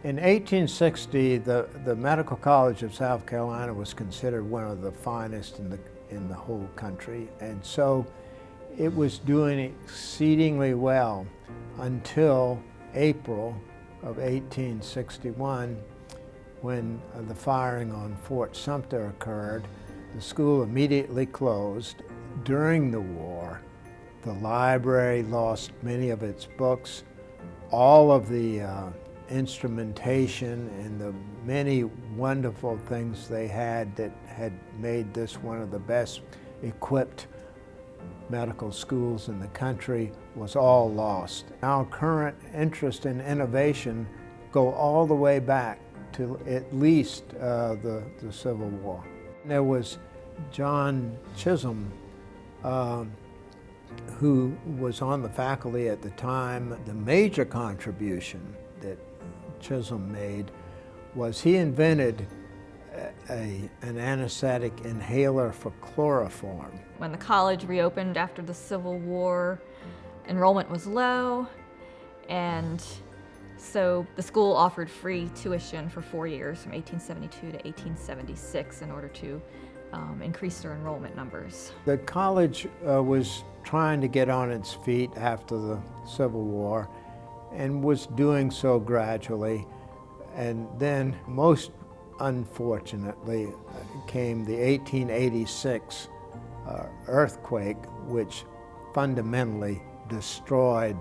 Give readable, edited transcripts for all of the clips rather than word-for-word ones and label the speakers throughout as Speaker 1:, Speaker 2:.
Speaker 1: In 1860, the Medical College of South Carolina was considered one of the finest in the whole country, and so it was doing exceedingly well until April of 1861, when the firing on Fort Sumter occurred. The school immediately closed. During the war, the library lost many of its books. All of the instrumentation and the many wonderful things they had that had made this one of the best equipped medical schools in the country was all lost. Our current interest in innovation go all the way back to at least the Civil War. There was John Chisholm, who was on the faculty at the time. The major contribution that Chisholm made was he invented an anesthetic inhaler for chloroform.
Speaker 2: When the college reopened after the Civil War, enrollment was low, and so the school offered free tuition for 4 years, from 1872 to 1876, in order to increase their enrollment numbers.
Speaker 1: The college was trying to get on its feet after the Civil War and was doing so gradually. And then, most unfortunately, came the 1886 earthquake, which fundamentally destroyed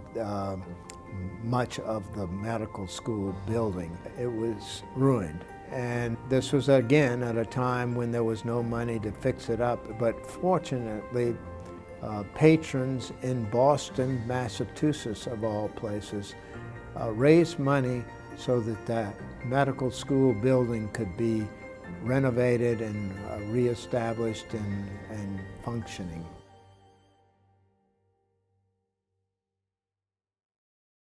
Speaker 1: much of the medical school building. It was ruined. And this was again at a time when there was no money to fix it up, but fortunately patrons in Boston, Massachusetts of all places, raised money so that that medical school building could be renovated and reestablished and functioning.